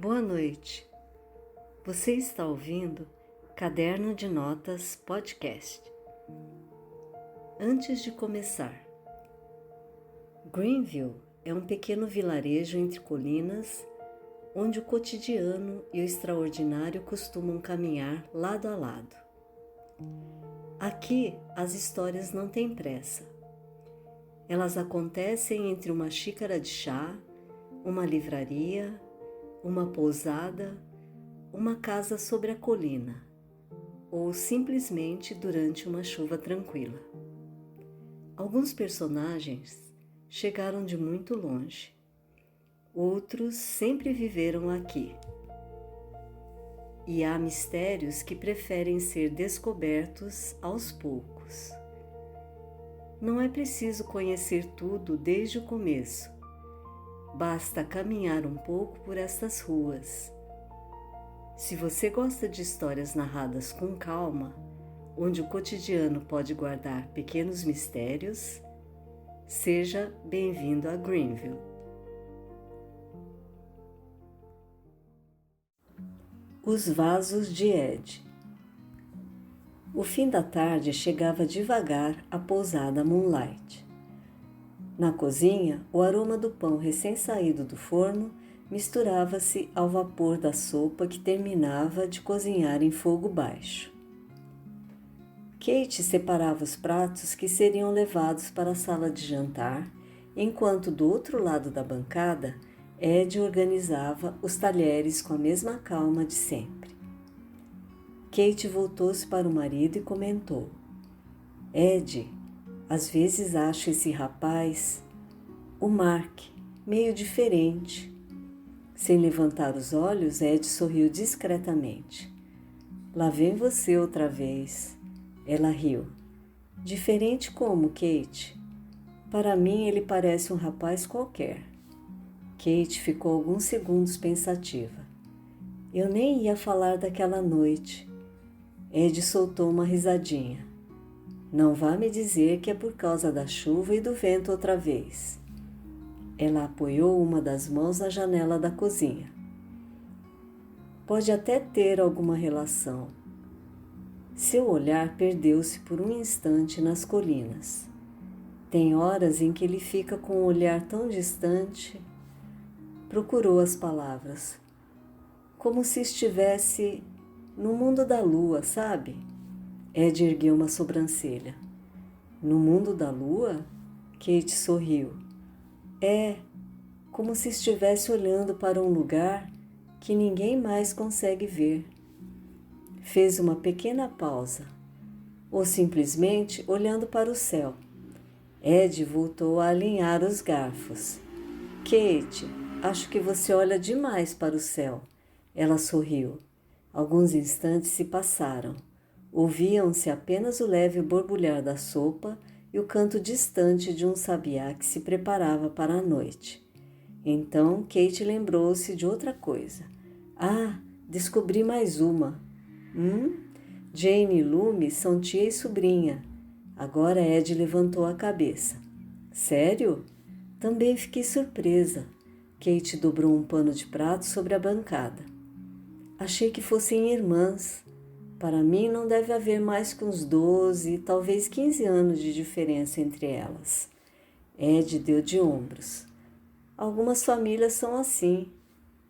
Boa noite. Você está ouvindo Caderno de Notas Podcast. Antes de começar, Greenville é um pequeno vilarejo entre colinas onde o cotidiano e o extraordinário costumam caminhar lado a lado. Aqui as histórias não têm pressa. Elas acontecem entre uma xícara de chá, uma livraria, uma pousada, uma casa sobre a colina, ou simplesmente durante uma chuva tranquila. Alguns personagens chegaram de muito longe, outros sempre viveram aqui. E há mistérios que preferem ser descobertos aos poucos. Não é preciso conhecer tudo desde o começo. Basta caminhar um pouco por estas ruas. Se você gosta de histórias narradas com calma, onde o cotidiano pode guardar pequenos mistérios, seja bem-vindo a Greenville. Os vasos de Ed. O fim da tarde chegava devagar à pousada Moonlight. Na cozinha, o aroma do pão recém-saído do forno misturava-se ao vapor da sopa que terminava de cozinhar em fogo baixo. Kate separava os pratos que seriam levados para a sala de jantar, enquanto do outro lado da bancada, Ed organizava os talheres com a mesma calma de sempre. Kate voltou-se para o marido e comentou: Ed, às vezes acho esse rapaz, o Mark, meio diferente. Sem levantar os olhos, Ed sorriu discretamente. Lá vem você outra vez. Ela riu. Diferente como, Kate? Para mim ele parece um rapaz qualquer. Kate ficou alguns segundos pensativa. Eu nem ia falar daquela noite. Ed soltou uma risadinha. Não vá me dizer que é por causa da chuva e do vento outra vez. Ela apoiou uma das mãos na janela da cozinha. Pode até ter alguma relação. Seu olhar perdeu-se por um instante nas colinas. Tem horas em que ele fica com um olhar tão distante. Procurou as palavras. Como se estivesse no mundo da lua, sabe? Ed ergueu uma sobrancelha. No mundo da lua? Kate sorriu. É, como se estivesse olhando para um lugar que ninguém mais consegue ver. Fez uma pequena pausa, ou simplesmente olhando para o céu. Ed voltou a alinhar os garfos. Kate, acho que você olha demais para o céu. Ela sorriu. Alguns instantes se passaram. Ouviam-se apenas o leve borbulhar da sopa e o canto distante de um sabiá que se preparava para a noite. Então Kate lembrou-se de outra coisa. Ah, descobri mais uma. Jane e Lume são tia e sobrinha. Agora Ed levantou a cabeça. Sério? Também fiquei surpresa. Kate dobrou um pano de prato sobre a bancada. Achei que fossem irmãs. Para mim não deve haver mais que uns 12, talvez 15 anos de diferença entre elas. Ed deu de ombros. Algumas famílias são assim.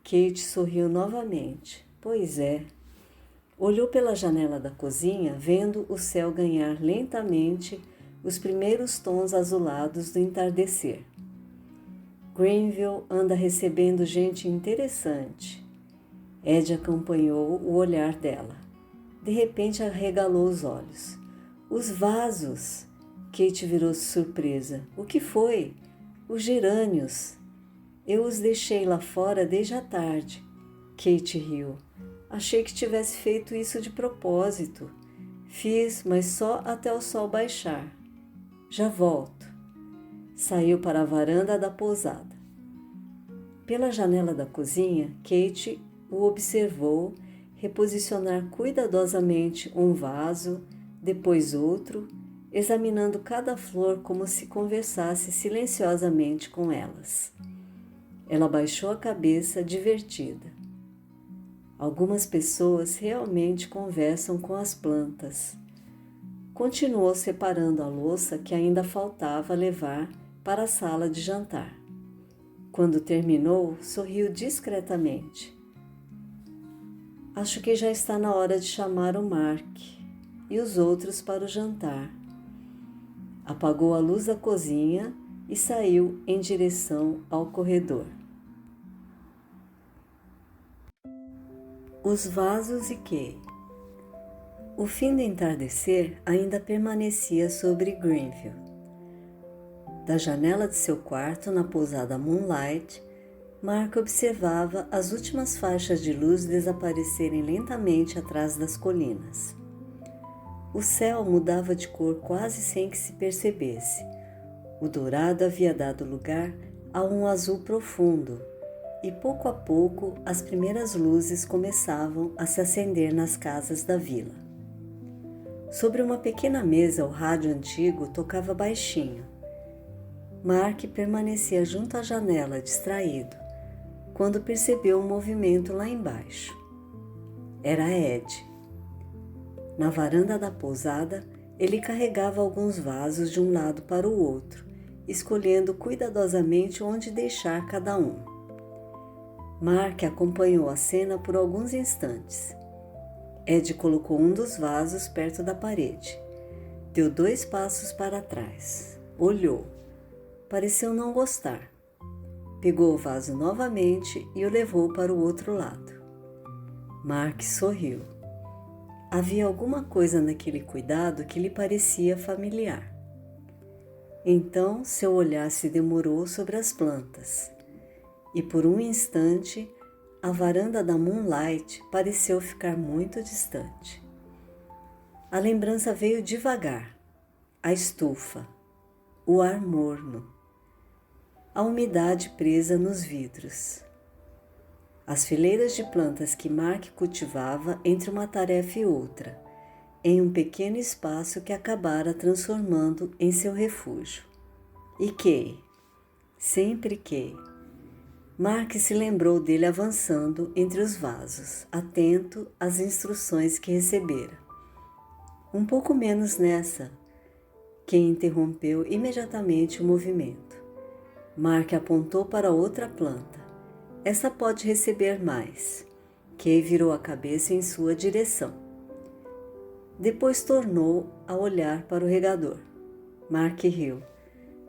Kate sorriu novamente. Pois é. Olhou pela janela da cozinha, vendo o céu ganhar lentamente os primeiros tons azulados do entardecer. Greenville anda recebendo gente interessante. Ed acompanhou o olhar dela. De repente arregalou os olhos. Os vasos! Kate virou-se surpresa. O que foi? Os gerânios. Eu os deixei lá fora desde a tarde. Kate riu. Achei que tivesse feito isso de propósito. Fiz, mas só até o sol baixar. Já volto. Saiu para a varanda da pousada. Pela janela da cozinha, Kate o observou reposicionar cuidadosamente um vaso, depois outro, examinando cada flor como se conversasse silenciosamente com elas. Ela baixou a cabeça, divertida. Algumas pessoas realmente conversam com as plantas. Continuou separando a louça que ainda faltava levar para a sala de jantar. Quando terminou, sorriu discretamente. Acho que já está na hora de chamar o Mark e os outros para o jantar. Apagou a luz da cozinha e saiu em direção ao corredor. Os vasos e Kay. O fim do entardecer ainda permanecia sobre Greenville. Da janela de seu quarto, na pousada Moonlight, Mark observava as últimas faixas de luz desaparecerem lentamente atrás das colinas. O céu mudava de cor quase sem que se percebesse. O dourado havia dado lugar a um azul profundo, e pouco a pouco as primeiras luzes começavam a se acender nas casas da vila. Sobre uma pequena mesa, o rádio antigo tocava baixinho. Mark permanecia junto à janela, distraído, quando percebeu um movimento lá embaixo. Era Ed. Na varanda da pousada, ele carregava alguns vasos de um lado para o outro, escolhendo cuidadosamente onde deixar cada um. Mark acompanhou a cena por alguns instantes. Ed colocou um dos vasos perto da parede. Deu 2 passos para trás. Olhou. Pareceu não gostar. Pegou o vaso novamente e o levou para o outro lado. Mark sorriu. Havia alguma coisa naquele cuidado que lhe parecia familiar. Então seu olhar se demorou sobre as plantas. E por um instante, a varanda da Moonlight pareceu ficar muito distante. A lembrança veio devagar. A estufa, o ar morno, a umidade presa nos vidros. As fileiras de plantas que Mark cultivava entre uma tarefa e outra, em um pequeno espaço que acabara transformando em seu refúgio. E Kay, sempre Kay. Mark se lembrou dele avançando entre os vasos, atento às instruções que recebera. Um pouco menos nessa, Kay interrompeu imediatamente o movimento. Mark apontou para outra planta. Essa pode receber mais. Kay virou a cabeça em sua direção. Depois tornou a olhar para o regador. Mark riu.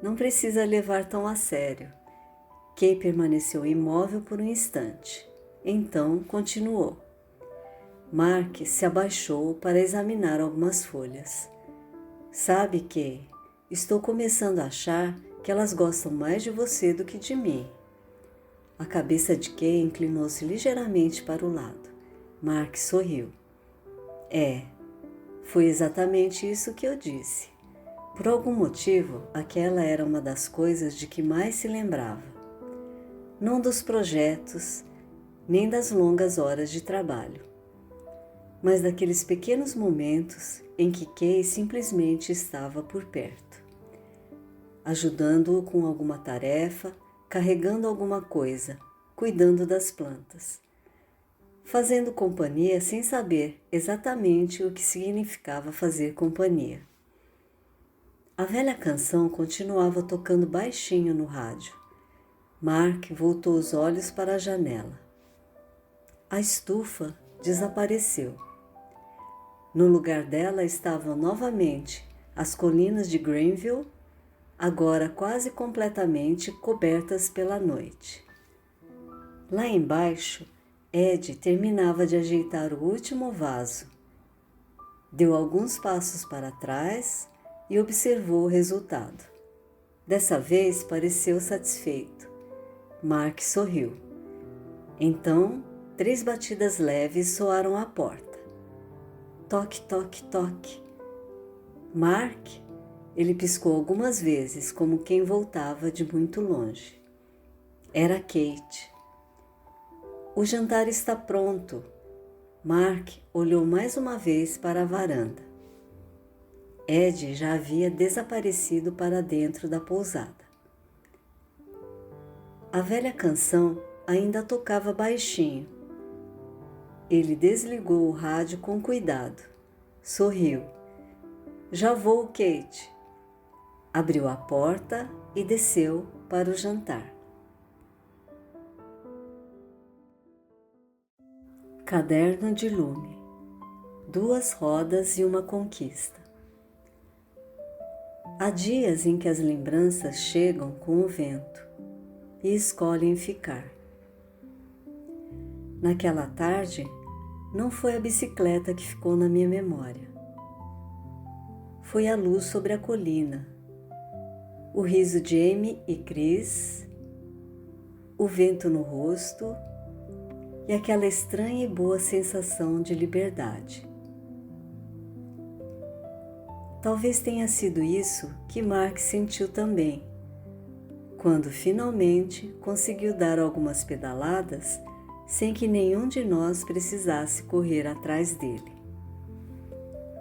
Não precisa levar tão a sério. Kay permaneceu imóvel por um instante. Então continuou. Mark se abaixou para examinar algumas folhas. Sabe, Kay, estou começando a achar que elas gostam mais de você do que de mim. A cabeça de Kay inclinou-se ligeiramente para o lado. Mark sorriu. Foi exatamente isso que eu disse. Por algum motivo, aquela era uma das coisas de que mais se lembrava. Não dos projetos, nem das longas horas de trabalho, mas daqueles pequenos momentos em que Kay simplesmente estava por perto, ajudando-o com alguma tarefa, carregando alguma coisa, cuidando das plantas, fazendo companhia sem saber exatamente o que significava fazer companhia. A velha canção continuava tocando baixinho no rádio. Mark voltou os olhos para a janela. A estufa desapareceu. No lugar dela estavam novamente as colinas de Greenville, agora quase completamente cobertas pela noite. Lá embaixo, Ed terminava de ajeitar o último vaso. Deu alguns passos para trás e observou o resultado. Dessa vez pareceu satisfeito. Mark sorriu. Então, 3 batidas leves soaram à porta. Toque, toque, toque. Mark, ele piscou algumas vezes, como quem voltava de muito longe. Era Kate. O jantar está pronto. Mark olhou mais uma vez para a varanda. Ed já havia desaparecido para dentro da pousada. A velha canção ainda tocava baixinho. Ele desligou o rádio com cuidado. Sorriu. Já vou, Kate. Abriu a porta e desceu para o jantar. Caderno de lume. 2 rodas e uma conquista. Há dias em que as lembranças chegam com o vento e escolhem ficar. Naquela tarde, não foi a bicicleta que ficou na minha memória. Foi a luz sobre a colina, o riso de Amy e Chris, o vento no rosto e aquela estranha e boa sensação de liberdade. Talvez tenha sido isso que Mark sentiu também, quando finalmente conseguiu dar algumas pedaladas sem que nenhum de nós precisasse correr atrás dele.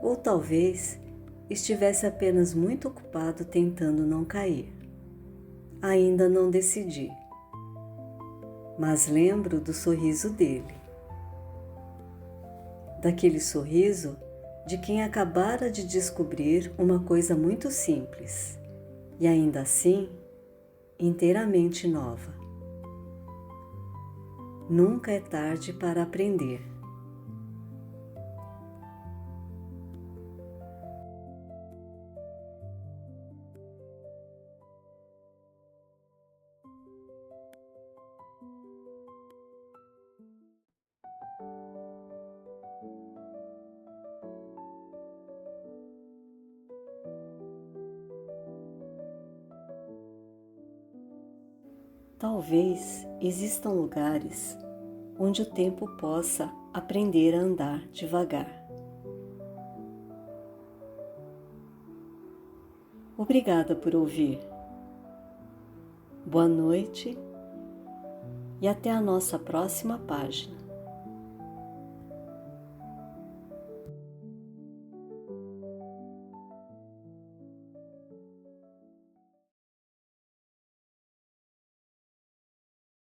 Ou talvez estivesse apenas muito ocupado tentando não cair. Ainda não decidi. Mas lembro do sorriso dele. Daquele sorriso de quem acabara de descobrir uma coisa muito simples e ainda assim inteiramente nova. Nunca é tarde para aprender. Talvez existam lugares onde o tempo possa aprender a andar devagar. Obrigada por ouvir. Boa noite e até a nossa próxima página.